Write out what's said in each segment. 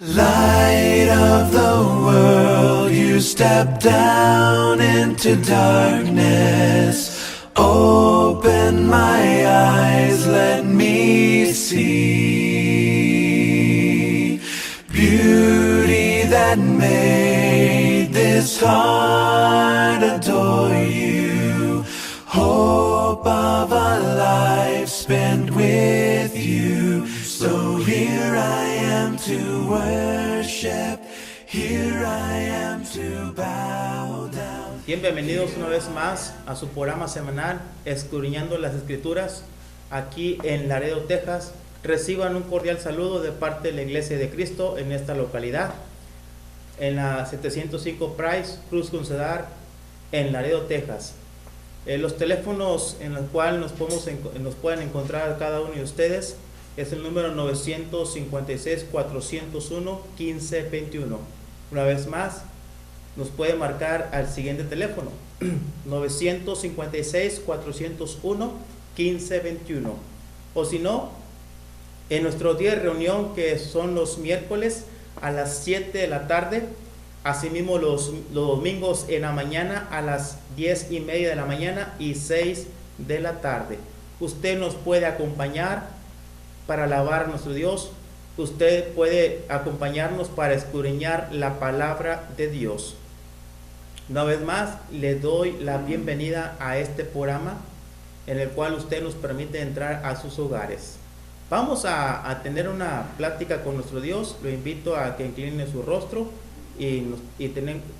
Light of the world, you step down into darkness. Open my eyes, let me see beauty that made this heart adore you. Hope of a life spent with you. So here I am to worship, here I am to bow down. Bienvenidos una vez más a su programa semanal Escudriñando las Escrituras, aquí en Laredo, Texas. Reciban un cordial saludo de parte de la Iglesia de Cristo en esta localidad, en la 705 Price, Cruz con Cedar, en Laredo, Texas. Los teléfonos en los cuales nos pueden encontrar cada uno de ustedes es el número 956-401-1521. Una vez más, nos puede marcar al siguiente teléfono, 956-401-1521. O si no, en nuestro día de reunión, que son los miércoles a las 7 de la tarde, asimismo los domingos en la mañana a las 10:30 de la mañana y 6 de la tarde. Usted nos puede acompañar para alabar a nuestro Dios. Usted puede acompañarnos para escudriñar la palabra de Dios. Una vez más, le doy la bienvenida a este programa en el cual usted nos permite entrar a sus hogares. Vamos a tener una plática con nuestro Dios. Lo invito a que incline su rostro y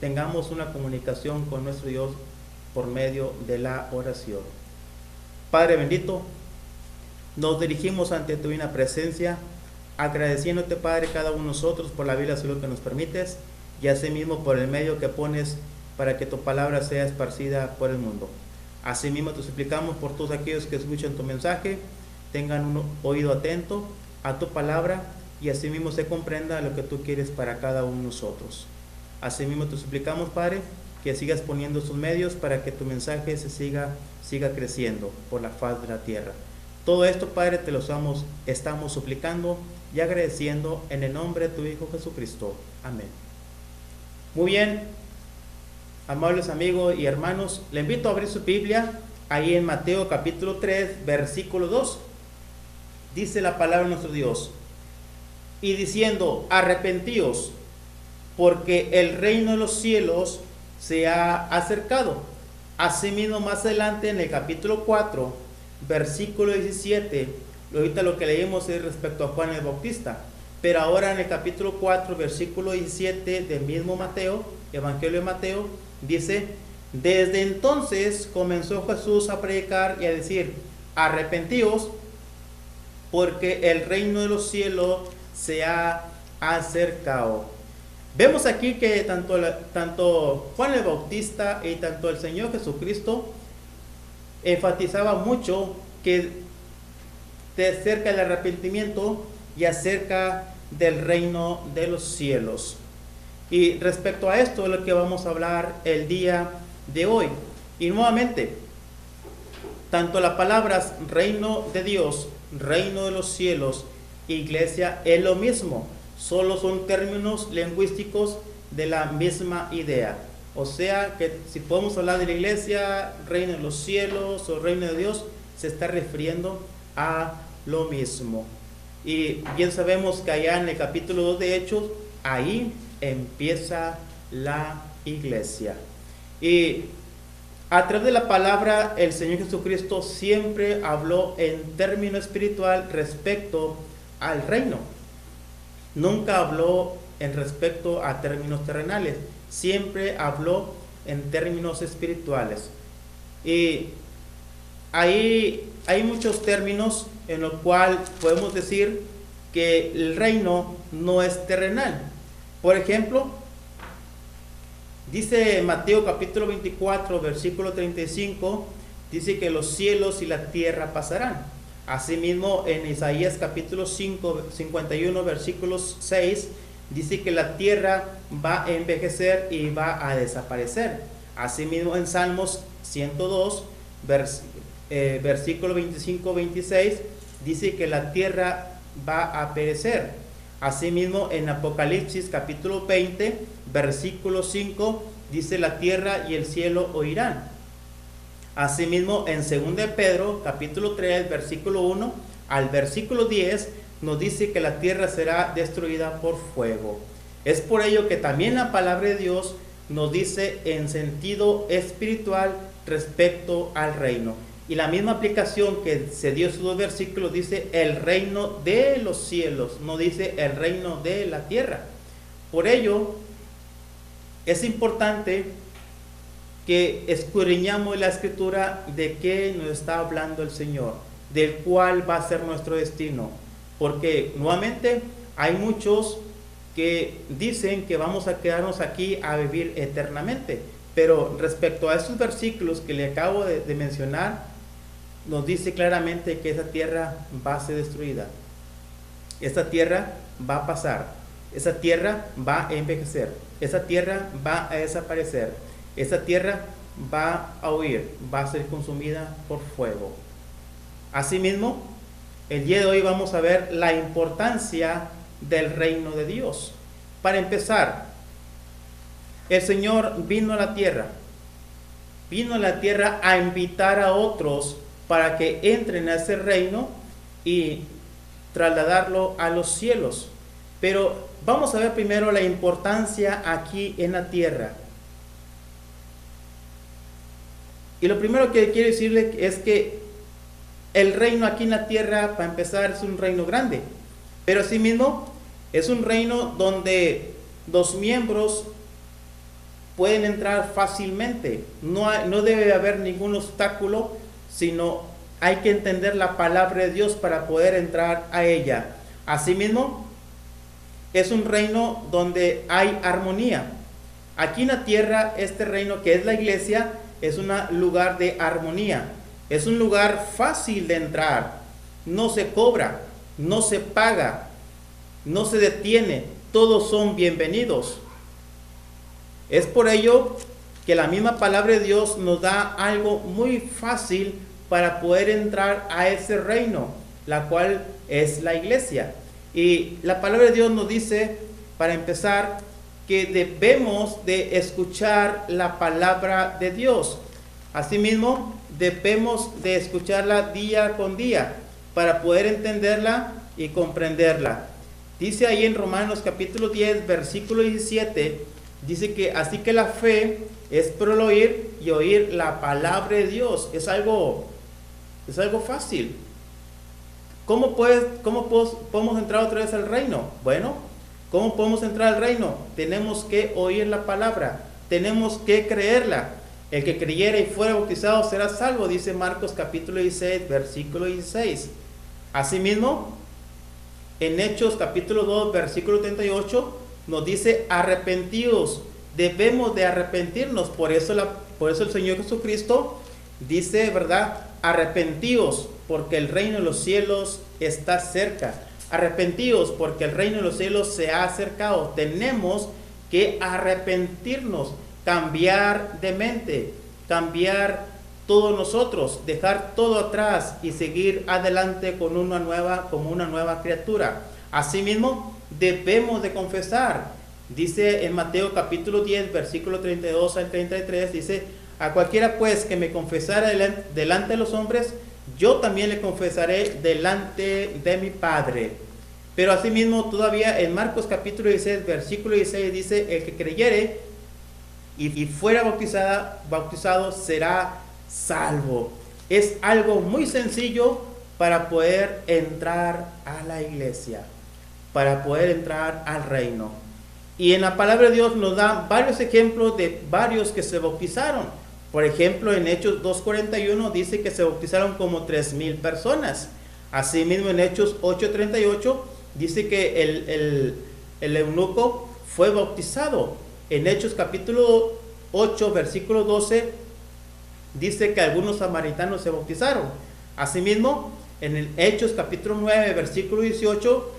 tengamos una comunicación con nuestro Dios por medio de la oración. Padre bendito, nos dirigimos ante tu divina presencia, agradeciéndote, Padre, cada uno de nosotros por la vida salud que nos permites y asimismo por el medio que pones para que tu palabra sea esparcida por el mundo. Asimismo te suplicamos por todos aquellos que escuchan tu mensaje, tengan un oído atento a tu palabra y asimismo se comprenda lo que tú quieres para cada uno de nosotros. Asimismo te suplicamos, Padre, que sigas poniendo sus medios para que tu mensaje siga creciendo por la faz de la tierra. Todo esto, Padre, te lo estamos suplicando y agradeciendo en el nombre de tu Hijo Jesucristo. Amén. Muy bien, amables amigos y hermanos, le invito a abrir su Biblia ahí en Mateo capítulo 3, versículo 2. Dice la palabra de nuestro Dios: y diciendo, arrepentíos, porque el reino de los cielos se ha acercado. Asimismo, más adelante en el capítulo 4, versículo 17, ahorita lo que leímos es respecto a Juan el Bautista, pero ahora en el capítulo 4, versículo 17 del mismo Mateo, Evangelio de Mateo, dice: desde entonces comenzó Jesús a predicar y a decir, arrepentíos, porque el reino de los cielos se ha acercado. Vemos aquí que tanto Juan el Bautista y tanto el Señor Jesucristo enfatizaba mucho que acerca del arrepentimiento y acerca del reino de los cielos. Y respecto a esto es lo que vamos a hablar el día de hoy. Y nuevamente, tanto las palabras reino de Dios, reino de los cielos, iglesia, es lo mismo. Solo son términos lingüísticos de la misma idea. O sea que si podemos hablar de la iglesia, reino de los cielos o reino de Dios, se está refiriendo a lo mismo. Y bien sabemos que allá en el capítulo 2 de Hechos, ahí empieza la iglesia. Y a través de la palabra, el Señor Jesucristo siempre habló en término espiritual respecto al reino. Nunca habló en respecto a términos terrenales. Siempre habló en términos espirituales. Y ahí hay muchos términos en los cuales podemos decir que el reino no es terrenal. Por ejemplo, dice Mateo capítulo 24, versículo 35, dice que los cielos y la tierra pasarán. Asimismo, en Isaías capítulo 51, versículo 6, dice que la tierra va a envejecer y va a desaparecer. Asimismo, en Salmos 102, versículo 25-26, dice que la tierra va a perecer. Asimismo, en Apocalipsis capítulo 20, versículo 5, dice: la tierra y el cielo oirán. Asimismo, en 2 de Pedro capítulo 3, versículo 1 al versículo 10, nos dice que la tierra será destruida por fuego. Es por ello que también la palabra de Dios nos dice en sentido espiritual respecto al reino. Y la misma aplicación que se dio en sus dos versículos dice el reino de los cielos, no dice el reino de la tierra. Por ello, es importante que escudriñamos la escritura de qué nos está hablando el Señor, del cuál va a ser nuestro destino. Porque nuevamente hay muchos que dicen que vamos a quedarnos aquí a vivir eternamente. Pero respecto a esos versículos que le acabo de mencionar, nos dice claramente que esa tierra va a ser destruida. Esa tierra va a pasar. Esa tierra va a envejecer. Esa tierra va a desaparecer. Esa tierra va a huir, va a ser consumida por fuego. Asimismo, el día de hoy vamos a ver la importancia del reino de Dios. Para empezar, el Señor vino a la tierra a invitar a otros para que entren a ese reino y trasladarlo a los cielos. Pero vamos a ver primero la importancia aquí en la tierra. Y lo primero que quiero decirle es que el reino aquí en la tierra, para empezar, es un reino grande. Pero asimismo, es un reino donde los miembros pueden entrar fácilmente. No debe haber ningún obstáculo, sino hay que entender la palabra de Dios para poder entrar a ella. Asimismo, es un reino donde hay armonía. Aquí en la tierra, este reino que es la iglesia, es un lugar de armonía. Es un lugar fácil de entrar. No se cobra, no se paga, no se detiene. Todos son bienvenidos. Es por ello que la misma palabra de Dios nos da algo muy fácil para poder entrar a ese reino, la cual es la iglesia. Y la palabra de Dios nos dice, para empezar, que debemos de escuchar la palabra de Dios. Asimismo, debemos de escucharla día con día para poder entenderla y comprenderla. Dice ahí en Romanos capítulo 10, versículo 17, dice que así que la fe es por el oír y oír la palabra de Dios. Es algo fácil. ¿Cómo podemos entrar otra vez al reino? Bueno, ¿cómo podemos entrar al reino? Tenemos que oír la palabra, tenemos que creerla. El que creyere y fuera bautizado será salvo, dice Marcos capítulo 16, versículo 16. Asimismo, en Hechos capítulo 2, versículo 38, nos dice arrepentidos. Debemos de arrepentirnos. Por eso el Señor Jesucristo dice, ¿verdad? Arrepentidos, porque el reino de los cielos está cerca. Arrepentidos, porque el reino de los cielos se ha acercado. Tenemos que arrepentirnos, cambiar de mente, cambiar todos nosotros, dejar todo atrás y seguir adelante como una nueva criatura. Asimismo, debemos de confesar. Dice en Mateo capítulo 10, versículo 32 al 33, dice: a cualquiera pues que me confesara delante de los hombres, yo también le confesaré delante de mi Padre. Pero asimismo todavía en Marcos capítulo 16, versículo 16 dice: el que creyere y fuera bautizado será salvo. Es algo muy sencillo para poder entrar a la iglesia, para poder entrar al reino. Y en la palabra de Dios nos da varios ejemplos de varios que se bautizaron. Por ejemplo, en Hechos 2:41 dice que se bautizaron como 3,000 personas. Asimismo, en Hechos 8:38 dice que el eunuco fue bautizado. En Hechos capítulo 8, versículo 12, dice que algunos samaritanos se bautizaron. Asimismo, en el Hechos capítulo 9, versículo 18,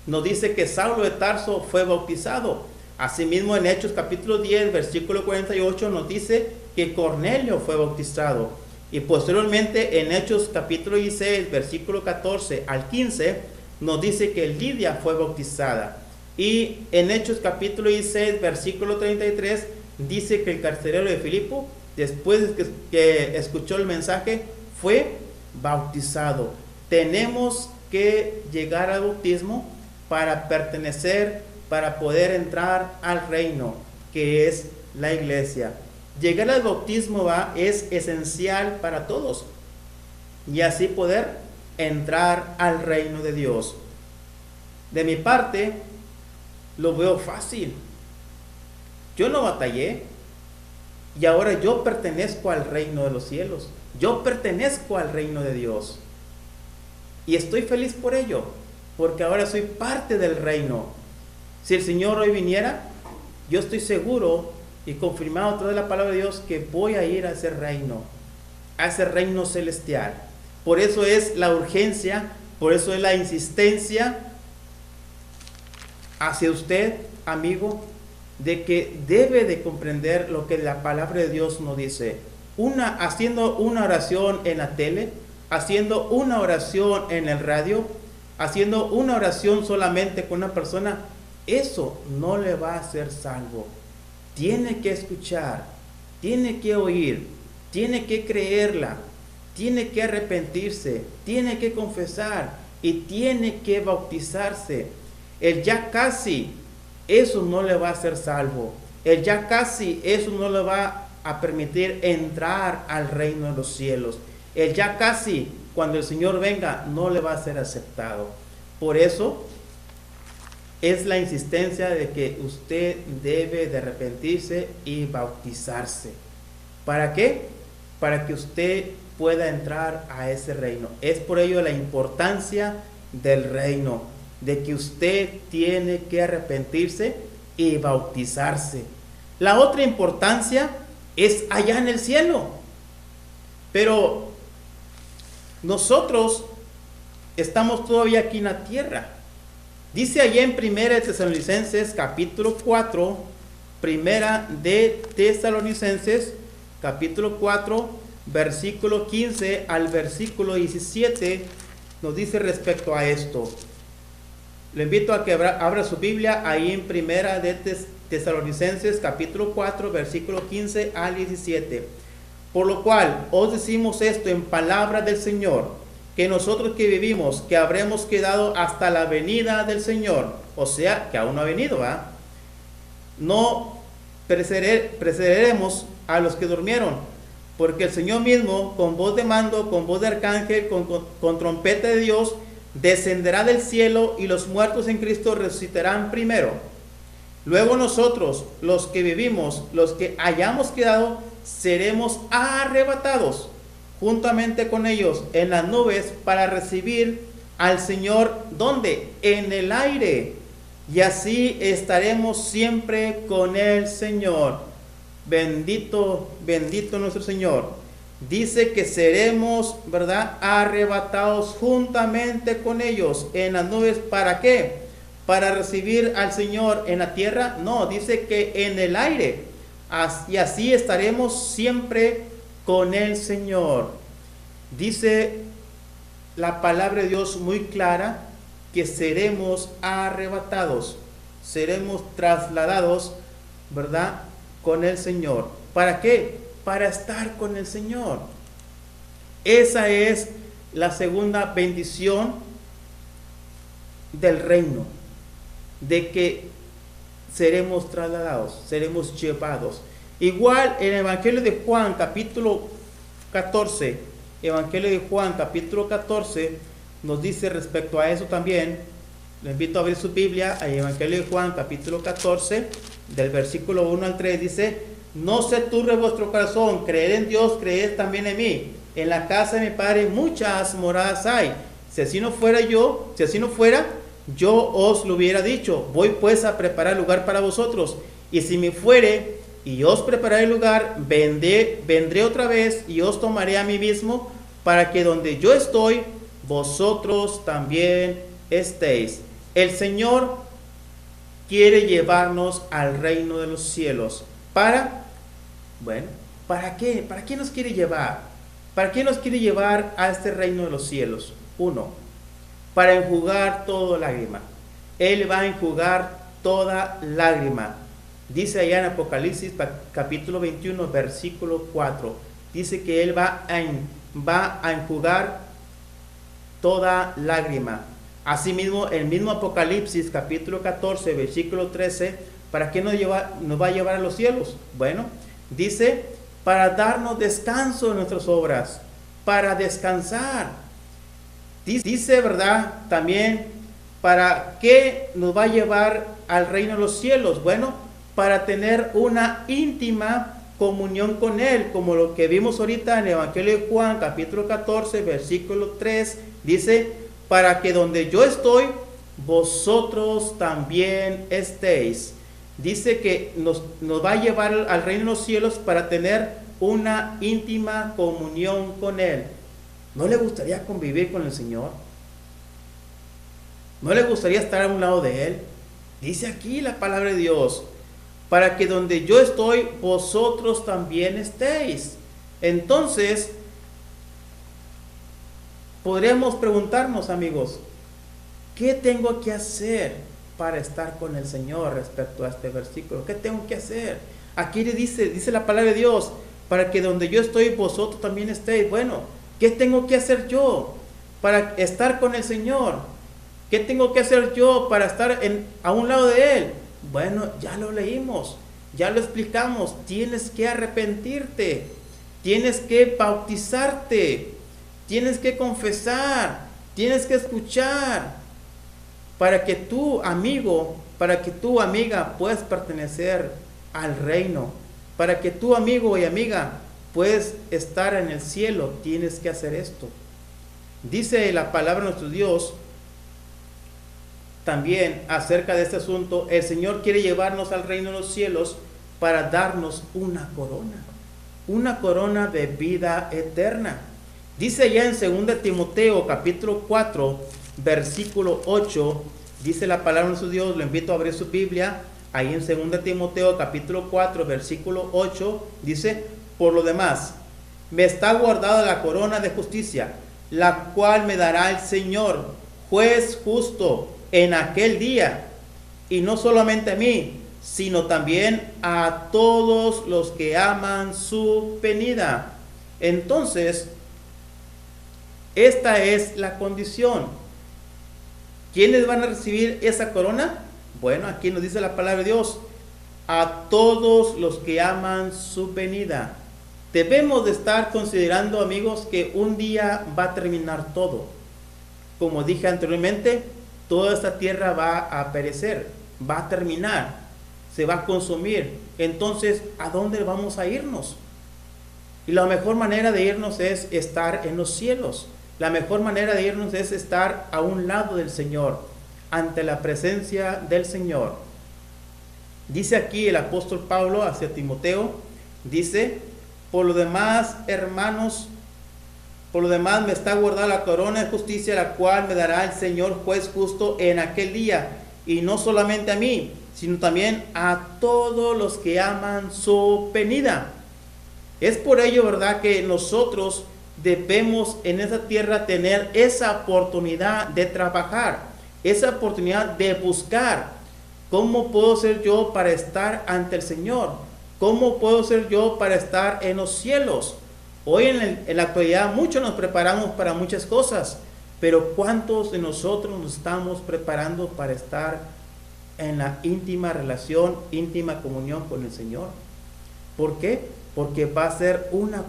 nos dice que Saulo de Tarso fue bautizado. Asimismo, en Hechos capítulo 10, versículo 48, nos dice que Cornelio fue bautizado. Y posteriormente, en Hechos capítulo 16, versículo 14 al 15, nos dice que Lidia fue bautizada. Y en Hechos capítulo 16, versículo 33, dice que el carcelero de Filipo, después de que escuchó el mensaje, fue bautizado. Tenemos que llegar al bautismo para pertenecer, para poder entrar al reino, que es la iglesia. Llegar al bautismo es esencial para todos, y así poder entrar al reino de Dios. De mi parte, lo veo fácil. Yo no batallé, y ahora yo pertenezco al reino de los cielos. Yo pertenezco al reino de Dios, y estoy feliz por ello, porque ahora soy parte del reino. Si el Señor hoy viniera, yo estoy seguro y confirmado a través de la palabra de Dios que voy a ir a ese reino celestial. Por eso es la urgencia, por eso es la insistencia hacia usted, amigo, de que debe de comprender lo que la palabra de Dios nos dice. Haciendo una oración en la tele, haciendo una oración en el radio, haciendo una oración solamente con una persona, eso no le va a hacer salvo. Tiene que escuchar, tiene que oír, tiene que creerla, tiene que arrepentirse, tiene que confesar y tiene que bautizarse. El ya casi, eso no le va a hacer salvo. El ya casi, eso no le va a permitir entrar al reino de los cielos. El ya casi, cuando el Señor venga, no le va a ser aceptado. Por eso es la insistencia de que usted debe de arrepentirse y bautizarse. ¿Para qué? Para que usted pueda entrar a ese reino. Es por ello la importancia del reino, de que usted tiene que arrepentirse y bautizarse. La otra importancia es allá en el cielo. Pero nosotros estamos todavía aquí en la tierra. Dice allá en Primera de Tesalonicenses capítulo 4, Primera de Tesalonicenses capítulo 4, versículo 15 al versículo 17, nos dice respecto a esto. Le invito a que abra su Biblia ahí en Primera de Tesalonicenses capítulo 4, versículo 15 al 17. Por lo cual os decimos esto en palabra del Señor, que nosotros que vivimos, que habremos quedado hasta la venida del Señor, o sea, que aún no ha venido, no precederemos a los que durmieron, porque el Señor mismo, con voz de mando, con voz de arcángel, con trompeta de Dios, descenderá del cielo, y los muertos en Cristo resucitarán primero. Luego nosotros, los que vivimos, los que hayamos quedado, seremos arrebatados juntamente con ellos en las nubes para recibir al Señor. ¿Dónde? En el aire. Y así estaremos siempre con el Señor. Bendito, bendito nuestro Señor. Dice que seremos, ¿verdad?, arrebatados juntamente con ellos en las nubes. ¿Para qué? ¿Para recibir al Señor en la tierra? No, dice que en el aire. Y así estaremos siempre con el Señor. Dice la palabra de Dios muy clara que seremos arrebatados, seremos trasladados, ¿verdad?, con el Señor. ¿Para qué? Para estar con el Señor. Esa es la segunda bendición del reino, de que seremos trasladados, seremos llevados. Igual en el Evangelio de Juan capítulo 14, Evangelio de Juan capítulo 14 nos dice respecto a eso también. Le invito a abrir su Biblia al Evangelio de Juan capítulo 14, del versículo 1 al 3, dice: no se turbe vuestro corazón, creed en Dios, creed también en mí. En la casa de mi Padre muchas moradas hay. Si así no fuera, yo os lo hubiera dicho. Voy pues a preparar lugar para vosotros. Y si me fuere y os prepararé lugar, vendré otra vez y os tomaré a mí mismo, para que donde yo estoy, vosotros también estéis. El Señor quiere llevarnos al reino de los cielos. ¿Para qué? ¿Para qué nos quiere llevar? ¿Para qué nos quiere llevar a este reino de los cielos? Uno, para enjugar toda lágrima. Él va a enjugar toda lágrima. Dice allá en Apocalipsis capítulo 21, versículo 4. Dice que Él va a enjugar toda lágrima. Asimismo, el mismo Apocalipsis capítulo 14, versículo 13, ¿para qué nos va a llevar a los cielos? Bueno, dice, para darnos descanso en nuestras obras, para descansar. Dice, ¿verdad? También, ¿para qué nos va a llevar al reino de los cielos? Bueno, para tener una íntima comunión con Él, como lo que vimos ahorita en el Evangelio de Juan, capítulo 14, versículo 3, dice, para que donde yo estoy, vosotros también estéis. Dice que nos va a llevar al reino de los cielos para tener una íntima comunión con Él. ¿No le gustaría convivir con el Señor? ¿No le gustaría estar a un lado de Él? Dice aquí la palabra de Dios, para que donde yo estoy, vosotros también estéis. Entonces, podríamos preguntarnos, amigos, ¿qué tengo que hacer para estar con el Señor respecto a este versículo? ¿Qué tengo que hacer? Aquí le dice la palabra de Dios, para que donde yo estoy, vosotros también estéis. Bueno, ¿qué tengo que hacer yo para estar con el Señor? ¿Qué tengo que hacer yo para estar a un lado de Él? Bueno, ya lo leímos, ya lo explicamos. Tienes que arrepentirte, tienes que bautizarte, tienes que confesar, tienes que escuchar, para que tú, amigo, para que tú, amiga, puedas pertenecer al reino, para que tú, amigo y amiga, puedes estar en el cielo. Tienes que hacer esto. Dice la palabra de nuestro Dios también acerca de este asunto. El Señor quiere llevarnos al reino de los cielos para darnos una corona de vida eterna. Dice ya en 2 Timoteo capítulo 4, versículo 8, dice la palabra de nuestro Dios. Lo invito a abrir su Biblia, ahí en 2 Timoteo capítulo 4, versículo 8, dice, por lo demás, me está guardada la corona de justicia, la cual me dará el Señor, juez justo, en aquel día, y no solamente a mí, sino también a todos los que aman su venida. Entonces, esta es la condición. ¿Quiénes van a recibir esa corona? Bueno, aquí nos dice la palabra de Dios, a todos los que aman su venida. Debemos de estar considerando, amigos, que un día va a terminar todo. Como dije anteriormente, toda esta tierra va a perecer, va a terminar, se va a consumir. Entonces, ¿a dónde vamos a irnos? Y la mejor manera de irnos es estar en los cielos. La mejor manera de irnos es estar a un lado del Señor, ante la presencia del Señor. Dice aquí el apóstol Pablo hacia Timoteo, dice, por lo demás, hermanos, por lo demás me está guardada la corona de justicia, la cual me dará el Señor juez justo en aquel día, y no solamente a mí, sino también a todos los que aman su venida. Es por ello, ¿verdad?, que nosotros debemos en esa tierra tener esa oportunidad de trabajar, esa oportunidad de buscar. ¿Cómo puedo ser yo para estar ante el Señor? ¿Cómo puedo ser yo para estar en los cielos? Hoy en la actualidad muchos nos preparamos para muchas cosas, pero ¿cuántos de nosotros nos estamos preparando para estar en la íntima relación, íntima comunión con el Señor? ¿Por qué? Porque va a ser una